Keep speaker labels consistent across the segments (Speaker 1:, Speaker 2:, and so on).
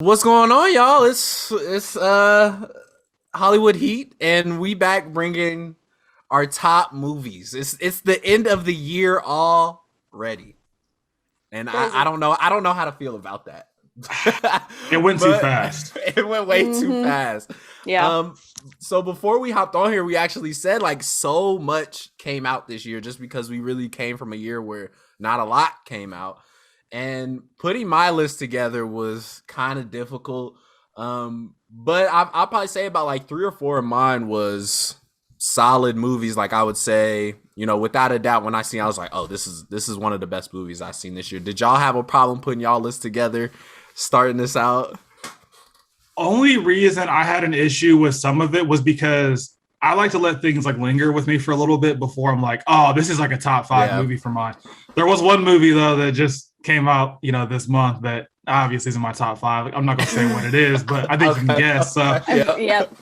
Speaker 1: What's going on, y'all? It's Hollywood Heat, and we back bringing our top movies. It's the end of the year already, and I
Speaker 2: Crazy.
Speaker 1: don't know how to feel about that.
Speaker 3: It went too
Speaker 1: But
Speaker 3: fast.
Speaker 1: it went way too fast.
Speaker 2: Yeah.
Speaker 1: Um, so before we hopped on here, we actually said like so much came out this year, just because we really came from a year where not a lot came out. And putting my list together was kind of difficult. But I'll probably say about like three or four of mine was solid movies. Like I would say, without a doubt, when I seen, I was like, oh, this is one of the best movies I've seen this year. Did y'all have a problem putting y'all list together, starting this out?
Speaker 3: Only reason I had an issue with some of it was because I like to let things like linger with me for a little bit before I'm like, oh, this is like a top five movie for mine. There was one movie though that just came out, this month that obviously is in my top five. I'm not gonna say what it is, but I think you can guess. So
Speaker 2: Yep.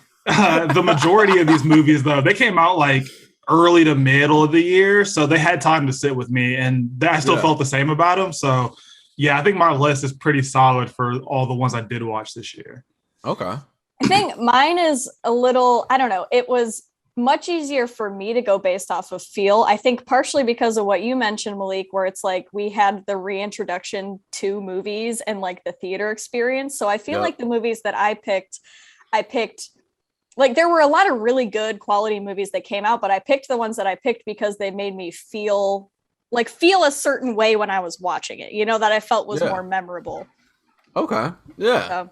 Speaker 3: the majority of these movies though, they came out like early to middle of the year, so they had time to sit with me, and I still felt the same about them. So yeah, I think my list is pretty solid for all the ones I did watch this year.
Speaker 1: Okay.
Speaker 2: I think mine is a little, I don't know, it was much easier for me to go based off of feel. I think partially because of what you mentioned, Malik, where it's like we had the reintroduction to movies and like the theater experience. So I feel like the movies that I picked like there were a lot of really good quality movies that came out, but I picked the ones that I picked because they made me feel a certain way when I was watching it, that I felt was more memorable.
Speaker 1: Okay. Yeah. So.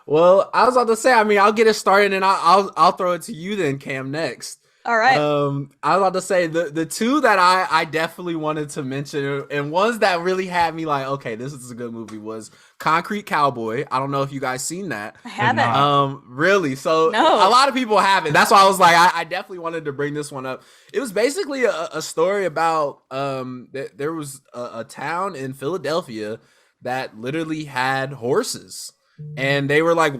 Speaker 1: Well, I was about to say, I'll get it started, and I'll throw it to you then, Cam, next.
Speaker 2: All right.
Speaker 1: I was about to say the two that I definitely wanted to mention, and ones that really had me like, okay, this is a good movie, was Concrete Cowboy. I don't know if you guys seen that.
Speaker 2: I haven't.
Speaker 1: Really? So
Speaker 2: no.
Speaker 1: A lot of people haven't. That's why I was like, I definitely wanted to bring this one up. It was basically a story about there was a town in Philadelphia that literally had horses. And they were like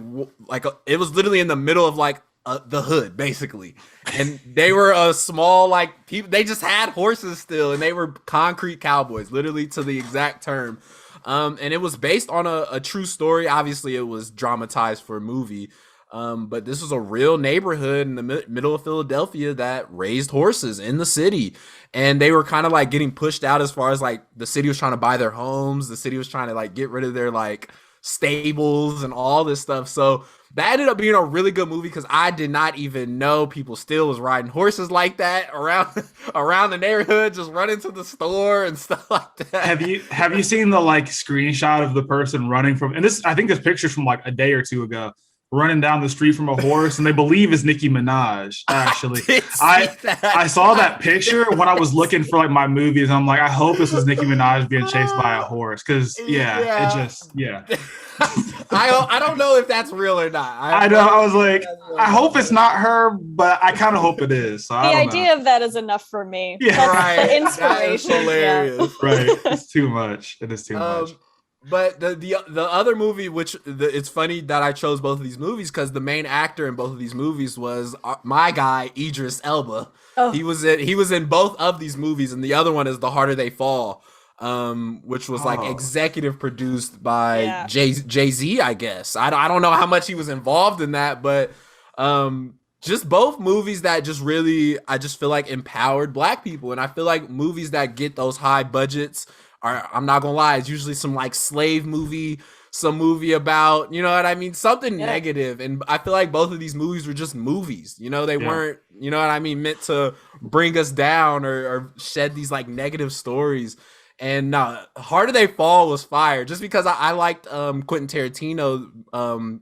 Speaker 1: it was literally in the middle of like the hood, basically. And they were a small like people. They just had horses still, and they were concrete cowboys, literally to the exact term. And it was based on a true story. Obviously, it was dramatized for a movie. But this was a real neighborhood in the middle of Philadelphia that raised horses in the city. And they were kind of like getting pushed out as far as like the city was trying to buy their homes. The city was trying to like get rid of their like stables and all this stuff. So that ended up being a really good movie because I did not even know people still was riding horses like that around the neighborhood, just running to the store and stuff like that.
Speaker 3: Have you seen the like screenshot of the person running from, and I think this picture's from like a day or two ago, running down the street from a horse, and they believe it's Nicki Minaj. Actually, I saw that picture when I was looking for like my movies. I'm like, I hope this was Nicki Minaj being chased by a horse, because it just
Speaker 1: I don't know if that's real or not.
Speaker 3: I know. I was like, I hope it's not her, but I kind of hope it is. So
Speaker 2: the idea of that is enough for me.
Speaker 1: Yeah,
Speaker 2: that's
Speaker 1: right.
Speaker 2: The inspiration.
Speaker 1: That is hilarious.
Speaker 2: Yeah.
Speaker 3: Right. It's too much. It is too much.
Speaker 1: But the other movie, it's funny that I chose both of these movies because the main actor in both of these movies was my guy Idris Elba. Oh. He was in both of these movies, and the other one is The Harder They Fall, which was like executive produced by Jay-Z, I guess. I don't know how much he was involved in that, but just both movies that just really, I just feel like empowered Black people, and I feel like movies that get those high budgets. I'm not gonna lie, it's usually some like slave movie, some movie about, you know what I mean, something negative. And I feel like both of these movies were just movies, they weren't, you know what I mean, meant to bring us down or shed these like negative stories. And Harder They Fall was fire, just because I liked Quentin Tarantino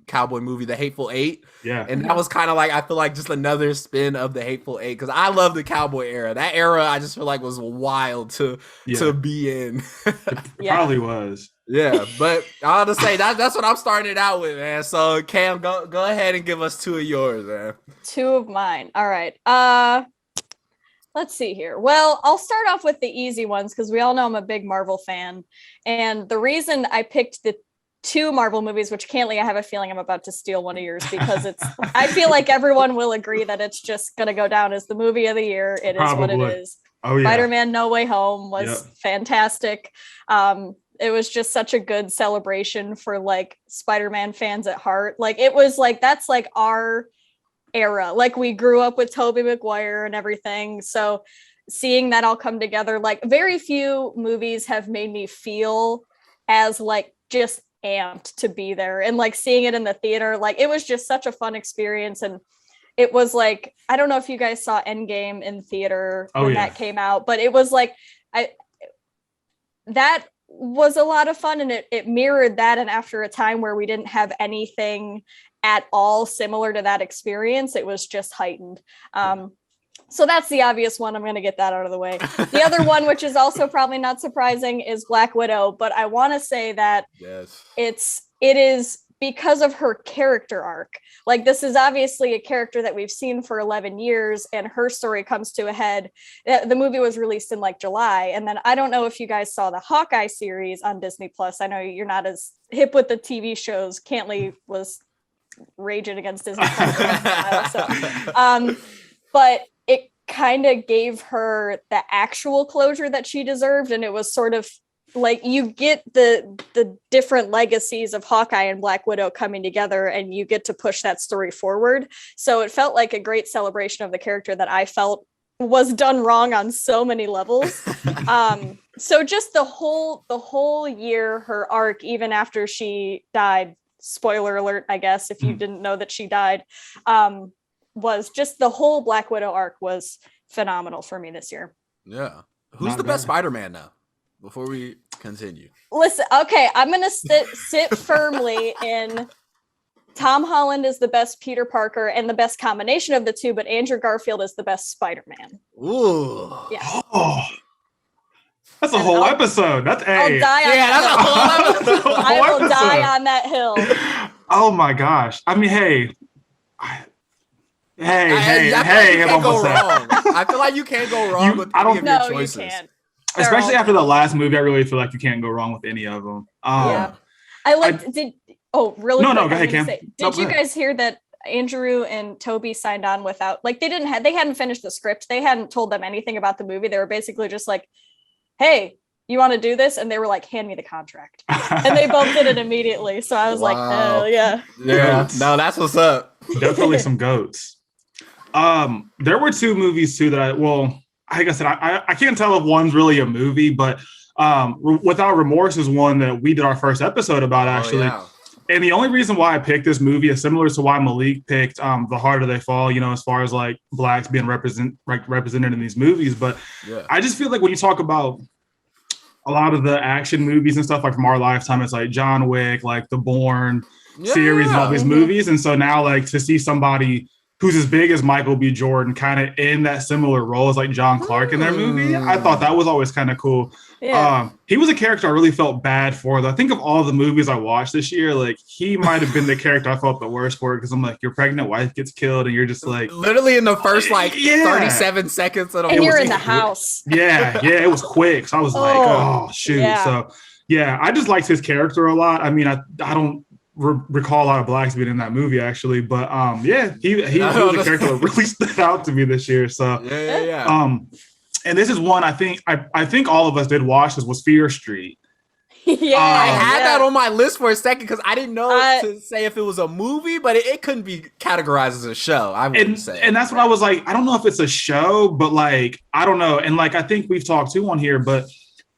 Speaker 1: cowboy movie, The Hateful Eight.
Speaker 3: Yeah.
Speaker 1: And that was kind of like, I feel like just another spin of The Hateful Eight, because I love the cowboy era. That era, I just feel like was wild to be in.
Speaker 3: It probably was.
Speaker 1: Yeah, but I'll just say that's what I'm starting it out with, man. So Cam, go ahead and give us two of yours, man.
Speaker 2: Two of mine. All right. Let's see here. Well, I'll start off with the easy ones because we all know I'm a big Marvel fan. And the reason I picked the two Marvel movies, which Cantley, I have a feeling I'm about to steal one of yours, because I feel like everyone will agree that it's just going to go down as the movie of the year. It is what it is.
Speaker 3: Oh, yeah.
Speaker 2: Spider-Man No Way Home was fantastic. it was just such a good celebration for like Spider-Man fans at heart. Like it was like that's like our era. Like we grew up with Tobey Maguire and everything. So seeing that all come together, like very few movies have made me feel as like just amped to be there, and like seeing it in the theater, like it was just such a fun experience. And it was like, I don't know if you guys saw Endgame in theater when that came out, but it was like that was a lot of fun, and it mirrored that. And after a time where we didn't have anything at all similar to that experience, it was just heightened. So that's the obvious one. I'm going to get that out of the way. The other one, which is also probably not surprising, is Black Widow. But I want to say that it is because of her character arc. Like this is obviously a character that we've seen for 11 years, and her story comes to a head. The movie was released in like July. And then I don't know if you guys saw the Hawkeye series on Disney Plus. I know you're not as hip with the TV shows. Cantley was raging against Disney Plus. But it kind of gave her the actual closure that she deserved. And it was sort of like you get the different legacies of Hawkeye and Black Widow coming together, and you get to push that story forward. So it felt like a great celebration of the character that I felt was done wrong on so many levels. So just the whole year, her arc, even after she died, spoiler alert, I guess, if you didn't know that she died, was just the whole Black Widow arc was phenomenal for me this year.
Speaker 1: Yeah. Who's the best Spider-Man now? Before we continue.
Speaker 2: Listen, okay, I'm going to sit firmly in Tom Holland is the best Peter Parker and the best combination of the two, but Andrew Garfield is the best Spider-Man.
Speaker 1: Ooh.
Speaker 2: Yeah.
Speaker 3: Oh. That's a whole episode. That's
Speaker 2: I'll die on that hill. I will die on that hill.
Speaker 3: Oh my gosh. I mean, hey,
Speaker 1: you can't go wrong. I feel like you can't go wrong with any of your choices.
Speaker 2: You can't.
Speaker 3: Especially after the last movie, I really feel like you can't go wrong with any of them.
Speaker 2: Yeah. Really?
Speaker 3: No, go ahead, Cam.
Speaker 2: Did you guys hear that Andrew and Toby signed on without, like, they hadn't finished the script. They hadn't told them anything about the movie. They were basically just like, hey, you want to do this? And they were like, hand me the contract. And they both did it immediately. So I was like, oh, yeah.
Speaker 1: Yeah, no, that's what's up.
Speaker 3: Definitely some goats. There were two movies too that like I said, I can't tell if one's really a movie, but Without Remorse is one that we did our first episode about, actually. Oh, yeah. And the only reason why I picked this movie is similar to why Malik picked The Harder They Fall, you know, as far as like blacks being represented in these movies. But yeah. I just feel like when you talk about a lot of the action movies and stuff like from our lifetime, it's like John Wick, like the Bourne series and all these movies. And so now like to see somebody who's as big as Michael B. Jordan kind of in that similar role as like John Clark in their movie, I thought that was always kind of cool. Yeah. He was a character I really felt bad for. I think of all the movies I watched this year, like he might have been the character I felt the worst for, because I'm like, your pregnant wife gets killed and you're just like
Speaker 1: literally in the first like 37 seconds of the
Speaker 2: and you're in the house.
Speaker 3: Yeah, it was quick. So I was like, oh shoot. Yeah. So yeah, I just liked his character a lot. I mean, I don't recall a lot of blacks being in that movie actually, but yeah, he was a character that really stood out to me this year. So yeah. And this is one I think all of us did watch. This was Fear Street.
Speaker 2: Yeah,
Speaker 1: I had that on my list for a second because I didn't know to say if it was a movie, but it couldn't be categorized as a show. I wouldn't say, and
Speaker 3: that's what I was like. I don't know if it's a show, but like I don't know. And like I think we've talked too on here, but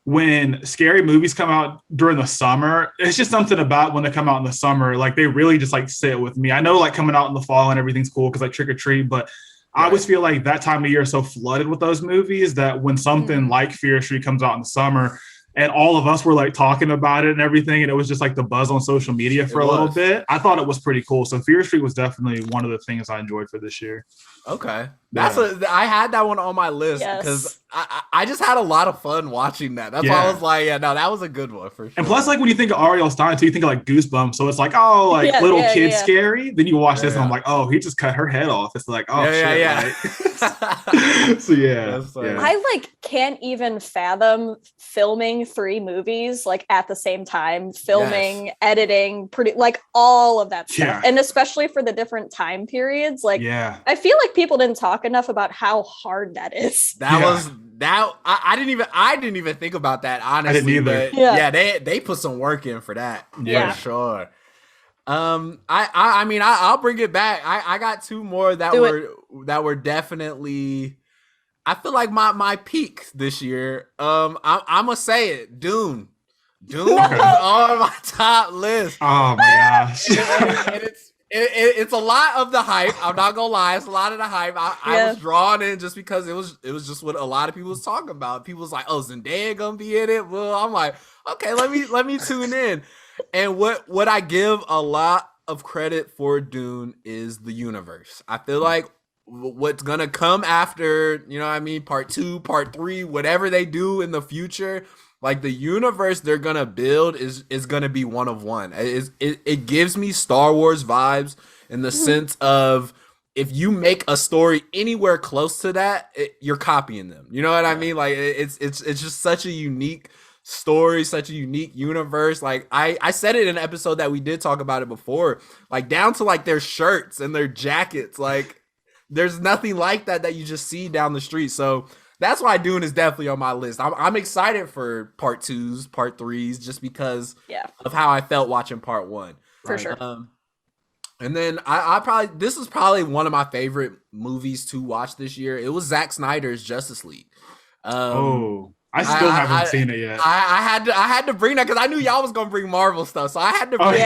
Speaker 3: when scary movies come out during the summer, it's just something about when they come out in the summer, like they really just like sit with me. I know like coming out in the fall and everything's cool because like Trick or Treat, but I always feel like that time of year is so flooded with those movies that when something like Fear Street comes out in the summer and all of us were like talking about it and everything, and it was just like the buzz on social media for a little bit, I thought it was pretty cool. So Fear Street was definitely one of the things I enjoyed for this year.
Speaker 1: Okay. I had that one on my list because I just had a lot of fun watching that. That's why I was like, that was a good one for sure.
Speaker 3: And plus, like when you think of Ariel Stein too, you think of like Goosebumps. So it's like, little kid scary. Then you watch this and I'm like, oh, he just cut her head off. It's like, oh shit. Like, so
Speaker 2: I like can't even fathom filming 3 movies like at the same time, filming, editing, like all of that stuff. And especially for the different time periods. Like I feel like people didn't talk enough about how hard that is.
Speaker 1: That I didn't even think about that, honestly.
Speaker 3: I didn't either.
Speaker 1: But yeah, they put some work in for that.
Speaker 3: Yeah.
Speaker 1: For sure. I mean, I'll bring it back. I got two more that were definitely, I feel like my peak this year. I'm gonna say it. Dune was on my top list.
Speaker 3: Oh my gosh.
Speaker 1: And it's a lot of the hype. I'm not gonna lie, it's a lot of the hype. I was drawn in just because it was just what a lot of people was talking about. People was like, "Oh, Zendaya gonna be in it." Well, I'm like, okay, let me tune in. And what I give a lot of credit for Dune is the universe. I feel like what's gonna come after, you know what I mean, part 2, part 3, whatever they do in the future, like the universe they're gonna build is gonna be one of one. It gives me Star Wars vibes in the sense of, if you make a story anywhere close to that, you're copying them. You know what I mean? Like it's just such a unique story, such a unique universe. Like I said it in an episode that we did talk about it before, like down to like their shirts and their jackets. Like there's nothing like that you just see down the street. So that's why Dune is definitely on my list. I'm excited for part 2s, part 3s, just because of how I felt watching part 1.
Speaker 2: For sure.
Speaker 1: And then I probably, this is probably one of my favorite movies to watch this year. It was Zack Snyder's Justice League.
Speaker 3: I still haven't seen it yet.
Speaker 1: I had to bring that because I knew y'all was gonna bring Marvel stuff, so I had to bring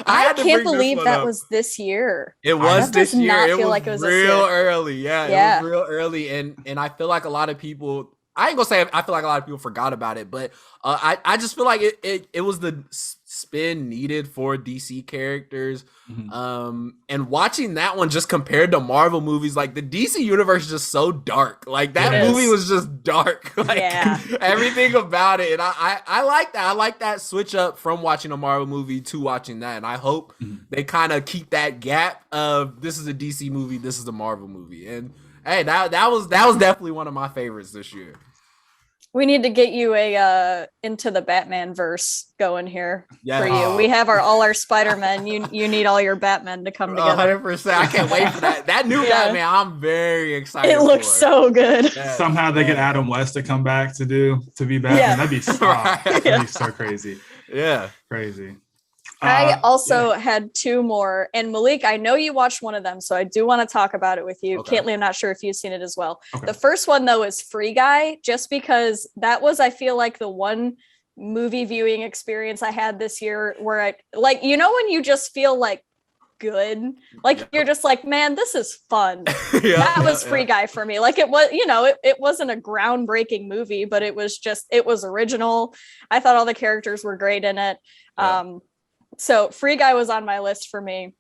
Speaker 2: I can't believe that was this year.
Speaker 1: It was this year. It was
Speaker 2: like it was
Speaker 1: real early. Yeah, it was real early, and I feel like a lot of people, I ain't gonna say I feel like a lot of people forgot about it, but I just feel like it was the spin needed for DC characters. And watching that one just compared to Marvel movies, like the DC universe is just so dark. Like that movie was just dark. Like everything about it. And I like that. I like that switch up from watching a Marvel movie to watching that. And I hope they kind of keep that gap of, this is a DC movie, this is a Marvel movie. And hey, that was definitely one of my favorites this year.
Speaker 2: We need to get you a into the Batman verse going here for you. We have all our Spider-Men. You need all your Batmen to come together.
Speaker 1: 100%. I can't wait for that. That new Batman, I'm very excited.
Speaker 2: It looks so good.
Speaker 1: Yeah.
Speaker 3: Somehow they get Adam West to come back to be Batman. That'd be so crazy.
Speaker 1: Yeah,
Speaker 3: crazy.
Speaker 2: I also had two more, and Malik, I know you watched one of them, so I do want to talk about it with you. Caitlin, I'm not sure if you've seen it as well. The first one, though, is Free Guy, just because that was, I feel like, the one movie viewing experience I had this year where I, like, you know, when you just feel like good, like you're just like, man, this is fun. That was Free Guy for me. Like, it was, you know, it wasn't a groundbreaking movie, but it was original. I thought all the characters were great in it. So Free Guy was on my list for me.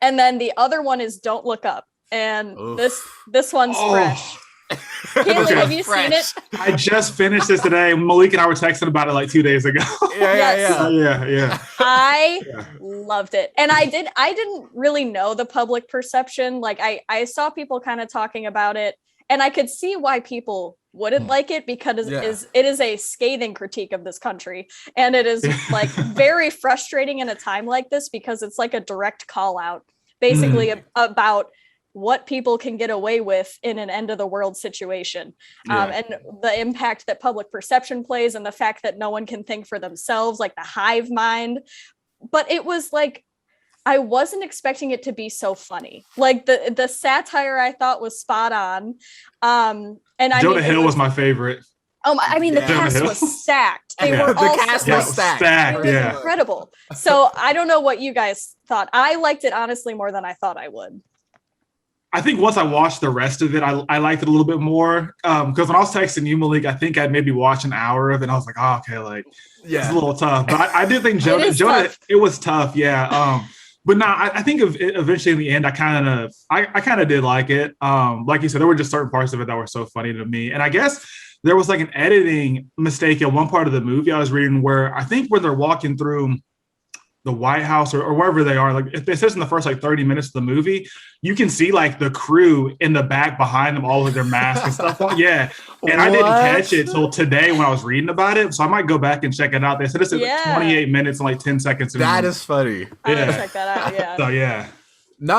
Speaker 2: And then the other one is Don't Look Up. And this one's fresh. Caitlin, have you seen it?
Speaker 3: I just finished this today. Malik and I were texting about it like 2 days ago.
Speaker 1: Yeah.
Speaker 2: I loved it. And I didn't really know the public perception. Like I saw people kind of talking about it, and I could see why people wouldn't like it, because it is a scathing critique of this country, and it is like very frustrating in a time like this, because it's like a direct call out basically about what people can get away with in an end of the world situation, and the impact that public perception plays, and the fact that no one can think for themselves, like the hive mind. But it was like, I wasn't expecting it to be so funny. Like the satire I thought was spot on. And
Speaker 3: Jonah Hill was my favorite.
Speaker 2: I mean, the cast was stacked. They were all
Speaker 3: stacked.
Speaker 2: Incredible. So I don't know what you guys thought. I liked it honestly more than I thought I would.
Speaker 3: I think once I watched the rest of it, I liked it a little bit more. Because when I was texting you, Malik, I think I'd maybe watch an hour of it, and I was like, oh, okay, like it's a little tough. But I did think Jonah, it was tough, But no, I think eventually in the end, I kind of did like it. Like you said, there were just certain parts of it that were so funny to me. And I guess there was like an editing mistake in one part of the movie I was reading, where I think when they're walking through the White House or wherever they are, like it says in the first like 30 minutes of the movie, you can see like the crew in the back behind them, all with their masks and stuff on. Yeah. And I didn't catch it till today when I was reading about it. So I might go back and check it out. They said it's 28 minutes and like 10 seconds.
Speaker 1: That is funny.
Speaker 2: I'm gonna check that out. Yeah.
Speaker 3: So yeah.
Speaker 1: No,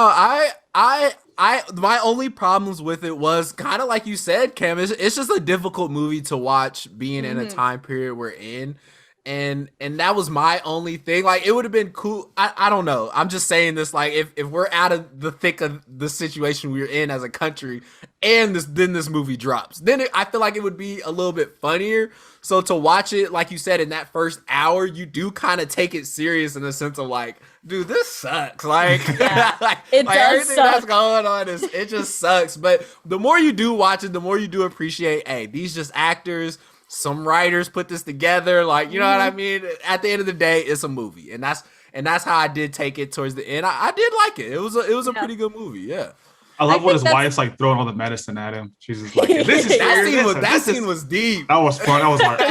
Speaker 1: my only problems with it was kind of like you said, Cam. It's just a difficult movie to watch, being in a time period we're in, and that was my only thing. Like, it would have been cool. I don't know. I'm just saying this. Like, if we're out of the thick of the situation we're in as a country, and this movie drops, then I feel like it would be a little bit funnier. So to watch it, like you said, in that first hour, you do kind of take it serious in the sense of like, dude, this sucks. Like,
Speaker 2: it
Speaker 1: like
Speaker 2: does
Speaker 1: everything
Speaker 2: suck.
Speaker 1: that's going on it just sucks. But the more you do watch it, the more you do appreciate, hey, these just actors. Some writers put this together. Like, you know what I mean? At the end of the day, it's a movie. And that's how I did take it towards the end. I did like it. It was a pretty good movie. Yeah.
Speaker 3: I love when his wife's like throwing all the medicine at him. She's just like, this is
Speaker 1: that scene was deep.
Speaker 3: That was fun. That was hard.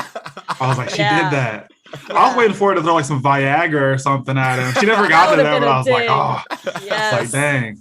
Speaker 3: I was like, she did that. I was waiting for her to throw like some Viagra or something at him. She never got to that, but I was like, oh,
Speaker 2: yes.
Speaker 3: It's like, dang.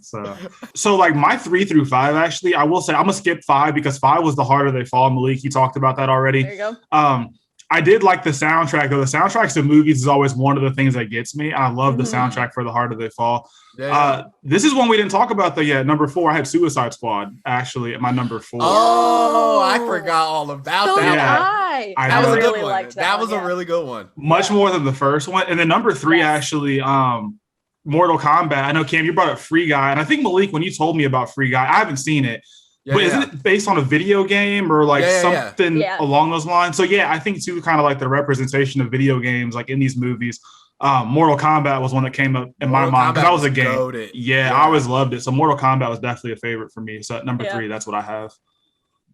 Speaker 3: So like my 3 through 5, actually, I will say I'm gonna skip 5 because 5 was the harder they fall. Malik, you talked about that already.
Speaker 2: There you go.
Speaker 3: I did like the soundtrack, though. The soundtracks to movies is always one of the things that gets me. I love the soundtrack for The Harder They Fall. Yeah. This is one we didn't talk about though yet. Number 4, I had Suicide Squad actually at my number 4.
Speaker 1: Oh, I forgot all about
Speaker 2: so
Speaker 1: that.
Speaker 2: Did
Speaker 1: That was a
Speaker 2: really
Speaker 1: good one.
Speaker 2: liked
Speaker 1: That was
Speaker 2: one,
Speaker 1: a really good one.
Speaker 3: Much more than the first one. And then number 3, actually, Mortal Kombat. I know, Cam, you brought up Free Guy, and I think Malik, when you told me about Free Guy, I haven't seen it. But isn't it based on a video game or like something along those lines? So yeah, I think too, kind of like the representation of video games, like in these movies. Mortal Kombat was one that came up in my mind because that was a game. Yeah, I always loved it. So Mortal Kombat was definitely a favorite for me. So at number 3, that's what I have.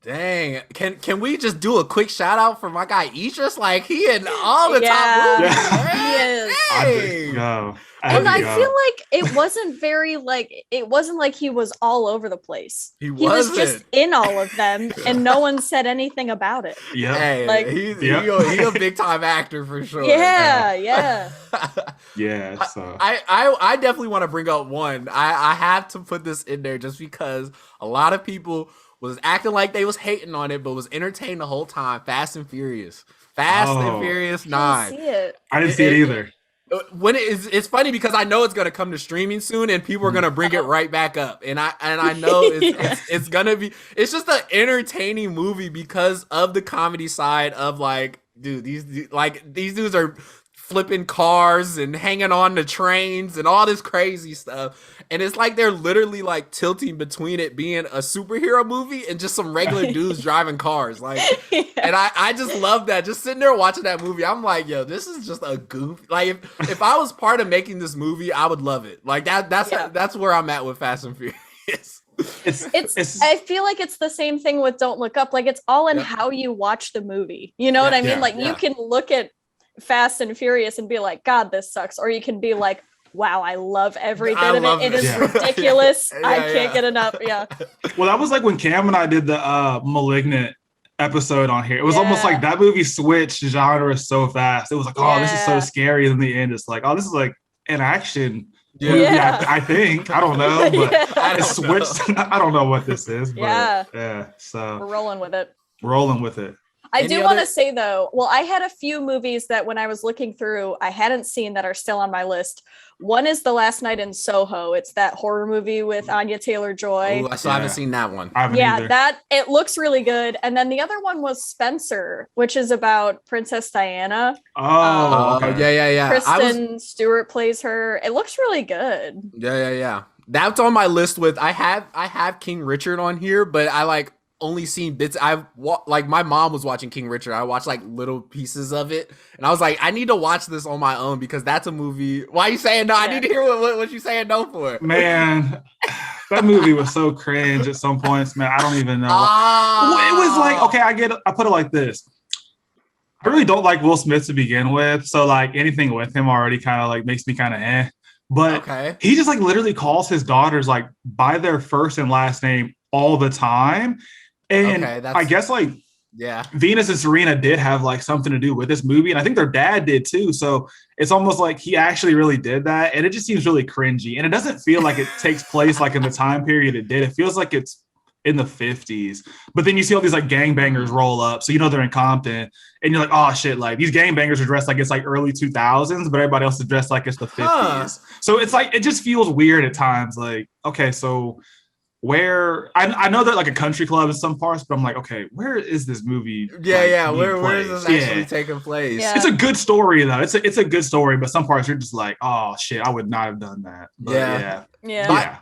Speaker 1: Dang, can we just do a quick shout out for my guy Idris? Like, he in all the top movies.
Speaker 2: He is.
Speaker 3: And
Speaker 2: I feel like it wasn't like he was all over the place. He was just in all of them, and no one said anything about it.
Speaker 1: Yeah, hey, like he's a big time actor for sure.
Speaker 2: Yeah.
Speaker 3: So
Speaker 1: I definitely want to bring up one. I have to put this in there just because a lot of people was acting like they was hating on it, but was entertained the whole time. Fast and Furious 9.
Speaker 3: I didn't see it either.
Speaker 1: When it's funny because I know it's gonna come to streaming soon, and people are gonna bring it right back up, and I know it's gonna be. It's just an entertaining movie because of the comedy side of like, dude, these dudes are flipping cars and hanging on to trains and all this crazy stuff. And it's like they're literally like tilting between it being a superhero movie and just some regular dudes driving cars. Like, and I just love that. Just sitting there watching that movie, I'm like, yo, this is just a goof. Like, if I was part of making this movie, I would love it. Like that's where I'm at with Fast and Furious.
Speaker 2: It's I feel like it's the same thing with Don't Look Up. Like, it's all in how you watch the movie. You know what I mean? Like, you can look at Fast and Furious and be like, God, this sucks. Or you can be like, wow, I love every bit of it. It is ridiculous. I can't get enough. Yeah.
Speaker 3: Well, that was like when Cam and I did the Malignant episode on here. It was almost like that movie switched genres so fast. It was like, oh, this is so scary. And in the end, it's like, oh, this is like an action movie, I think. I don't know, but it switched. I don't know what this is. But so
Speaker 2: we're rolling with it. I do want to say, though, well, I had a few movies that when I was looking through, I hadn't seen that are still on my list. One is The Last Night in Soho. It's that horror movie with Anya Taylor-Joy.
Speaker 1: I haven't seen that one.
Speaker 2: It looks really good. And then the other one was Spencer, which is about Princess Diana.
Speaker 1: Yeah.
Speaker 2: Kristen Stewart plays her. It looks really good.
Speaker 1: Yeah. That's on my list with, I have King Richard on here, but I only seen bits. My mom was watching King Richard. I watched like little pieces of it, and I was like, I need to watch this on my own because that's a movie. Why are you saying no? I need to hear what you saying no for.
Speaker 3: Man, that movie was so cringe at some points, man. I don't even know. It was like, okay, I put it like this. I really don't like Will Smith to begin with, so like anything with him already kind of like makes me kind of eh. But he just like literally calls his daughters like by their first and last name all the time. And I guess Venus and Serena did have like something to do with this movie. And I think their dad did too. So it's almost like he actually really did that. And it just seems really cringy. And it doesn't feel like it takes place like in the time period it did. It feels like it's in the 50s. But then you see all these like gangbangers roll up. So you know they're in Compton. And you're like, oh shit, like these gangbangers are dressed like it's like early 2000s, but everybody else is dressed like it's the 50s. So it's like, it just feels weird at times. Like, okay, so where I know that like a country club in some parts, but I'm like, okay, where is this movie?
Speaker 1: Where is this actually taking place?
Speaker 2: Yeah.
Speaker 3: It's a good story though. It's a good story, but some parts you're just like, oh shit, I would not have done that. But, yeah.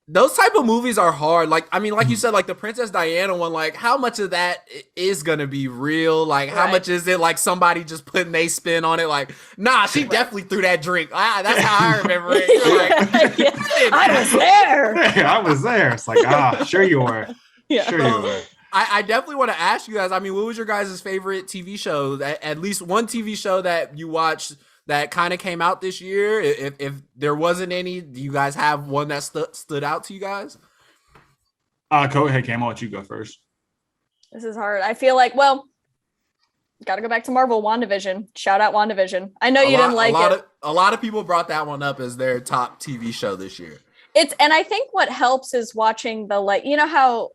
Speaker 1: Those type of movies are hard. Like, I mean, like you said, like the Princess Diana one, like how much of that is gonna be real? Like, how much is it like somebody just putting a spin on it? Like, nah, she definitely threw that drink. That's how I remember it. Like,
Speaker 2: I was there.
Speaker 3: I was there. It's like, sure you were.
Speaker 2: Yeah.
Speaker 3: Sure you were.
Speaker 1: I definitely want to ask you guys, I mean, what was your guys' favorite TV show? At least one TV show that you watched that kind of came out this year? If there wasn't any, do you guys have one that stood out to you guys?
Speaker 3: Go ahead, Cam. I'll let you go first.
Speaker 2: This is hard. I feel like, well, got to go back to Marvel. WandaVision. Shout out WandaVision. I know you didn't like it.
Speaker 1: A lot of people brought that one up as their top TV show this year.
Speaker 2: And I think what helps is watching the, like, you know how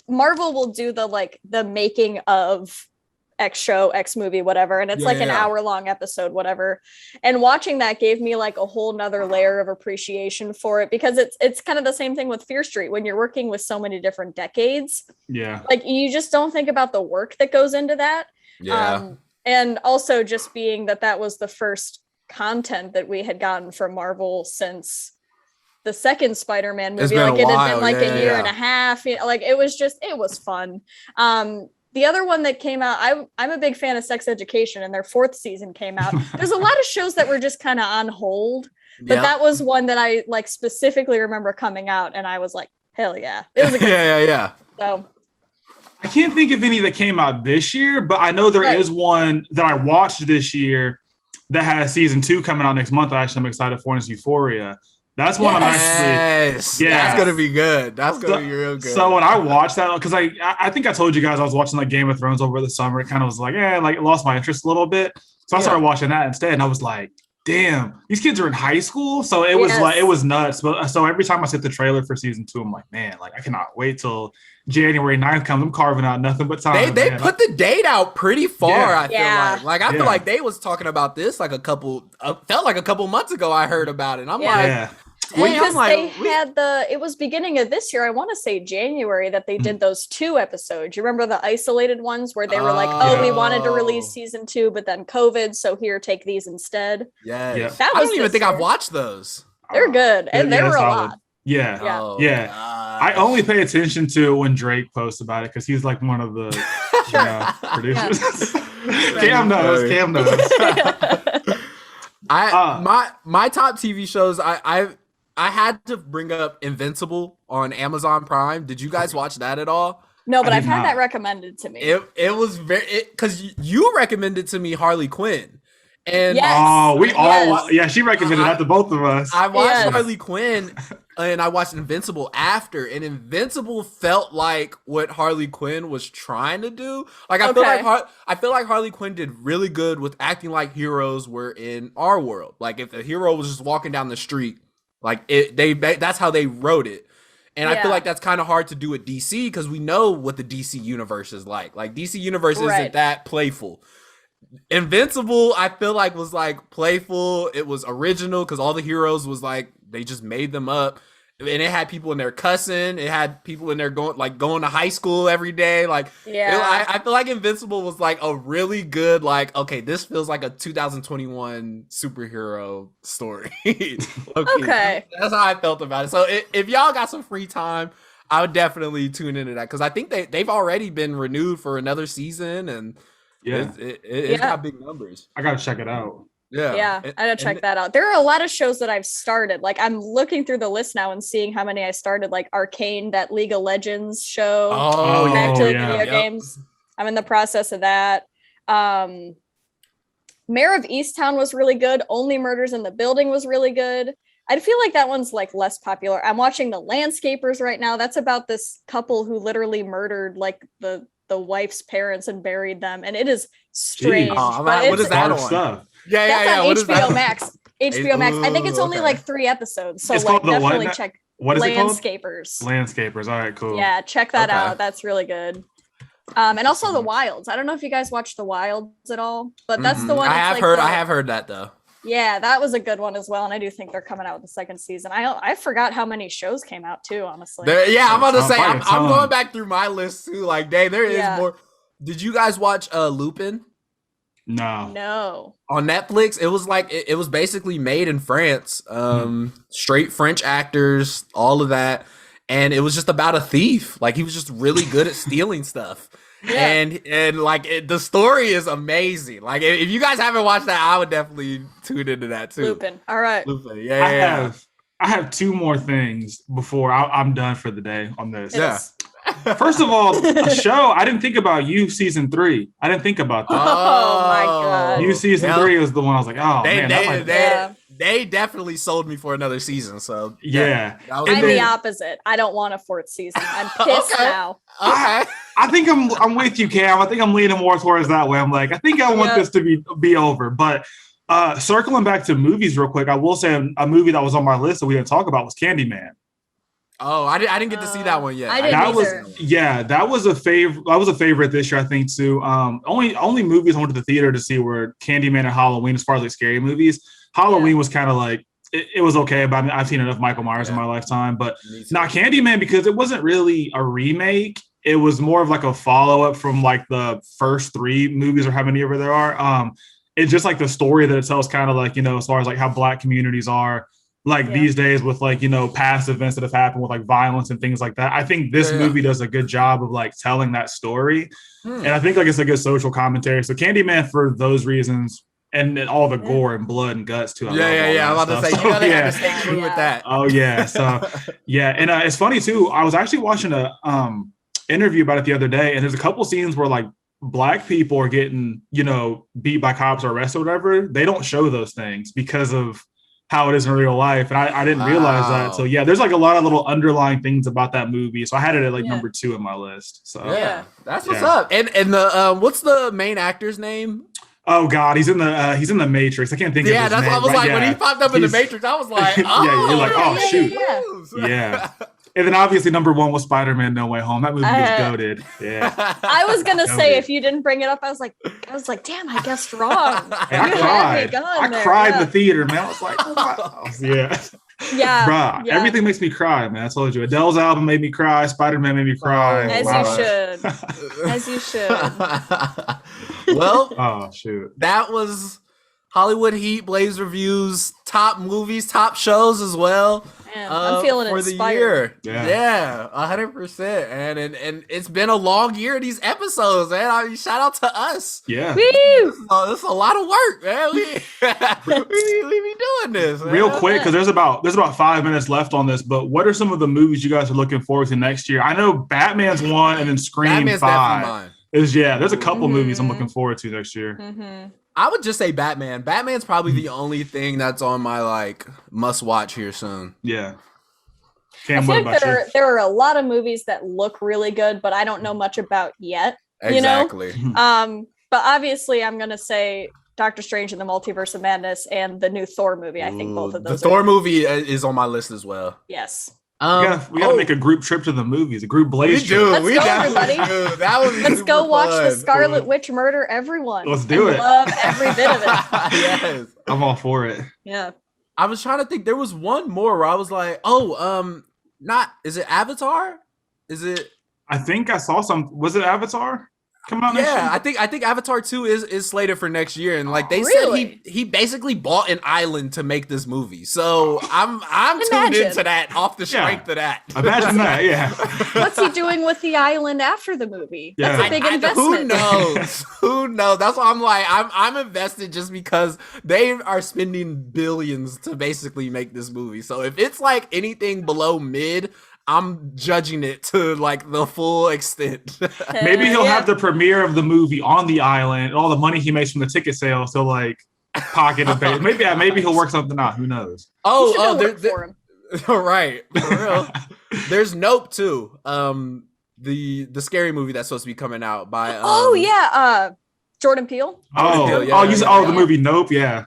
Speaker 2: Marvel will do the making of X show, X movie, whatever. And it's an hour long episode, whatever. And watching that gave me like a whole nother layer of appreciation for it, because it's kind of the same thing with Fear Street when you're working with so many different decades.
Speaker 3: Yeah.
Speaker 2: Like you just don't think about the work that goes into that.
Speaker 1: Yeah.
Speaker 2: And also just being that was the first content that we had gotten from Marvel since the second Spider-Man movie. Like it had been like a year and a half. Like it was fun. The other one that came out, I'm a big fan of Sex Education, and their 4th season came out. There's a lot of shows that were just kind of on hold, but that was one that I like specifically remember coming out, and I was like, hell yeah. It was a good
Speaker 1: yeah.
Speaker 3: So I can't think of any that came out this year, but I know there is one that I watched this year that has season 2 coming out next month. I'm excited for, and it's Euphoria. That's one I'm actually. Yeah,
Speaker 1: that's gonna be good. That's gonna be real good.
Speaker 3: So when I watched that, because I think I told you guys I was watching like Game of Thrones over the summer. It kind of was like, it lost my interest a little bit. So I started watching that instead, and I was like, damn, these kids are in high school. So it was like, it was nuts. But so every time I see the trailer for season 2, I'm like, man, like I cannot wait till January 9th comes. I'm carving out nothing but time.
Speaker 1: They put the date out pretty far. I feel like I feel like they was talking about this like felt like a couple months ago. I heard about it. And I'm like.
Speaker 2: Because it was beginning of this year, I want to say January, that they did those 2 episodes. You remember the isolated ones where they were like, we wanted to release season 2, but then COVID, so here, take these instead.
Speaker 1: Yeah. I don't even think I've watched those.
Speaker 2: They're good, and they were a lot.
Speaker 3: Yeah. I only pay attention to when Drake posts about it because he's like one of the producers. Cam knows.
Speaker 1: My top TV shows, I had to bring up Invincible on Amazon Prime. Did you guys watch that at all?
Speaker 2: No, but I've had that recommended to me.
Speaker 1: It was because you recommended to me Harley Quinn. And
Speaker 3: she recommended that to both of us.
Speaker 1: I watched Harley Quinn and I watched Invincible after, and Invincible felt like what Harley Quinn was trying to do. Like I feel like Harley Quinn did really good with acting like heroes were in our world. Like if a hero was just walking down the street, like that's how they wrote it. And I feel like that's kind of hard to do with DC because we know what the DC universe is like. Like DC universe isn't that playful. Invincible, I feel like was like playful. It was original because all the heroes was like they just made them up, and it had people in there cussing. It had people in there going to high school every day. Like I feel like Invincible was like a really good okay. This feels like a 2021 superhero story. Okay, that's how I felt about it. So if y'all got some free time, I would definitely tune into that because I think they've already been renewed for another season and. It's got big numbers.
Speaker 3: I gotta check it out.
Speaker 2: I gotta check that out. There are a lot of shows that I've started. Like I'm looking through the list now and seeing how many I started. Like Arcane, that League of Legends show. Back to the video games. I'm in the process of that. Mayor of Easttown was really good. Only Murders in the Building was really good. I feel like that one's like less popular. I'm watching The Landscapers right now. That's about this couple who literally murdered like the wife's parents and buried them, and it is strange.
Speaker 1: What is that on?
Speaker 2: That's on HBO Max. HBO Max. I think it's only like 3 episodes, so like definitely check.
Speaker 3: What is it called?
Speaker 2: Landscapers.
Speaker 3: Landscapers. All right, cool.
Speaker 2: Yeah, check that out. That's really good. And also The Wilds. I don't know if you guys watch The Wilds at all, but that's the one.
Speaker 1: I have heard that though.
Speaker 2: Yeah, that was a good one as well, and I do think they're coming out with the second season. I forgot how many shows came out too, honestly.
Speaker 1: I'm about to say I'm going back through my list too. Like, dang, there is more. Did you guys watch Lupin?
Speaker 2: No.
Speaker 1: On Netflix, it was like it was basically made in France. Straight French actors, all of that, and it was just about a thief. Like, he was just really good at stealing stuff. And like the story is amazing. Like, if you guys haven't watched that, I would definitely tune into that too.
Speaker 2: Lupin. All right.
Speaker 1: Lupin. Yeah.
Speaker 3: I have two more things before I'm done for the day on this.
Speaker 2: Yes.
Speaker 3: First of all, a show, I didn't think about You season 3. I didn't think about that.
Speaker 2: Oh my God.
Speaker 3: You season 3 was the one I was like, oh man.
Speaker 1: They definitely sold me for another season. So
Speaker 3: yeah.
Speaker 2: I'm the opposite. I don't want a 4th season. I'm pissed now.
Speaker 1: Okay.
Speaker 3: I think I'm with you, Cam. I think I'm leaning more towards that way. I'm like, I think I want this to be over. But circling back to movies real quick, I will say a movie that was on my list that we didn't talk about was Candyman.
Speaker 1: Oh, I didn't get to see that one yet.
Speaker 2: I didn't either.
Speaker 3: That was a favorite this year, I think, too. Only movies I went to the theater to see were Candyman and Halloween as far as like scary movies. Halloween was kind of like it was okay, but I've seen enough Michael Myers in my lifetime. But not Candyman, because it wasn't really a remake. It was more of like a follow-up from like the first 3 movies or how many ever there are. It's just like the story that it tells, kind of like, as far as like how Black communities are like these days with like, past events that have happened with like violence and things like that. I think this movie does a good job of like telling that story. And I think like it's a good social commentary. So Candyman, for those reasons, and all the gore and blood and guts too.
Speaker 1: I'm about to say, you gotta have to stay true with that.
Speaker 3: Oh yeah. So and it's funny too. I was actually watching a interview about it the other day, and there's a couple scenes where like Black people are getting, beat by cops or arrested or whatever. They don't show those things because of how it is in real life. And I didn't realize that. So yeah, there's like a lot of little underlying things about that movie. So I had it at like number 2 in my list. So
Speaker 1: that's what's up. And the what's the main actor's name?
Speaker 3: Oh God, he's in the Matrix. I can't think of his name.
Speaker 1: Yeah, that's what I was like. When he popped up in the Matrix, I was like, oh,
Speaker 3: you're like, oh shoot. Yeah. And then obviously number 1 was Spider-Man No Way Home. That movie was goated. Yeah.
Speaker 2: I was gonna say, if you didn't bring it up, I was like, damn, I guessed wrong.
Speaker 3: Hey, I cried in the theater, man. I was like, oh,
Speaker 2: yeah.
Speaker 3: Everything makes me cry, man. I told you. Adele's album made me cry. Spider-Man made me cry.
Speaker 2: As you should.
Speaker 1: Well,
Speaker 3: oh shoot.
Speaker 1: That was Hollywood Heat Blaze reviews, top movies, top shows as well.
Speaker 2: Man, I'm feeling
Speaker 1: for
Speaker 2: inspired.
Speaker 1: The year. Yeah, 100%. And it's been a long year of these episodes, man. I mean, shout out to us.
Speaker 3: Yeah.
Speaker 2: Woo!
Speaker 1: This is a lot of work, man. We be doing this, man.
Speaker 3: Real quick, because there's about 5 minutes left on this. But what are some of the movies you guys are looking forward to next year? I know Batman's 1, and then Scream
Speaker 1: Batman's
Speaker 3: 5.
Speaker 1: Definitely mine.
Speaker 3: There's a couple movies I'm looking forward to next year.
Speaker 1: I would just say Batman. Batman's probably the only thing that's on my like must watch here soon.
Speaker 3: Yeah.
Speaker 2: Cam, I feel like there are a lot of movies that look really good, but I don't know much about yet.
Speaker 1: Exactly.
Speaker 2: But obviously I'm gonna say Doctor Strange and the Multiverse of Madness and the new Thor movie. I think both of those.
Speaker 1: The Thor movie is on my list as well.
Speaker 2: Yes.
Speaker 3: We gotta make a group trip to the movies, a group Blaze trip.
Speaker 2: Let's go, everybody. Let's go watch the Scarlet Witch murder everyone.
Speaker 3: Let's do it.
Speaker 2: Love every bit of it.
Speaker 1: Yes.
Speaker 3: I'm all for it.
Speaker 2: Yeah.
Speaker 1: I was trying to think. There was one more where I was like, is it Avatar? Is it?
Speaker 3: I think I saw some. Was it Avatar? Come on,
Speaker 1: yeah, I think Avatar 2 is slated for next year, and like they said, he basically bought an island to make this movie. So I'm tuned into that off the strength of that.
Speaker 3: Imagine that, yeah.
Speaker 2: What's he doing with the island after the movie? That's a big investment.
Speaker 1: Who knows? Who knows? That's why I'm like I'm invested just because they are spending billions to basically make this movie. So if it's like anything below mid, I'm judging it to like the full extent.
Speaker 3: Maybe he'll have the premiere of the movie on the island, and all the money he makes from the ticket sales, he'll like pocket and pay. Maybe he'll work something out. Who knows?
Speaker 2: For him.
Speaker 1: Right, for real. There's Nope too. The scary movie that's supposed to be coming out by.
Speaker 2: Jordan Peele.
Speaker 3: The movie Nope. Yeah.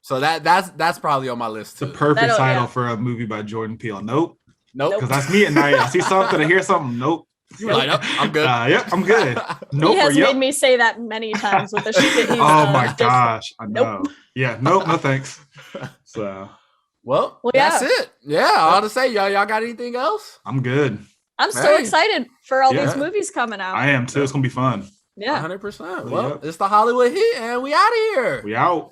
Speaker 1: So that's probably on my list
Speaker 3: The
Speaker 1: too.
Speaker 3: perfect title for a movie by Jordan Peele. Nope.
Speaker 1: Nope.
Speaker 3: Because that's me at night. I see something, I hear something. Nope.
Speaker 1: You're like, nope, I'm good.
Speaker 3: Yep, I'm good. Nope.
Speaker 2: He has made me say that many times with the shit.
Speaker 3: Oh my gosh. I know.
Speaker 2: Nope.
Speaker 3: Yeah, nope, no thanks. So
Speaker 1: well that's it. Yeah, I ought to say, y'all got anything else?
Speaker 3: I'm good.
Speaker 2: I'm so excited for all these movies coming out.
Speaker 3: I am too. It's gonna be fun.
Speaker 2: Yeah.
Speaker 1: 100%. Well, it's the Hollywood Hit, and we out of here.
Speaker 3: We out.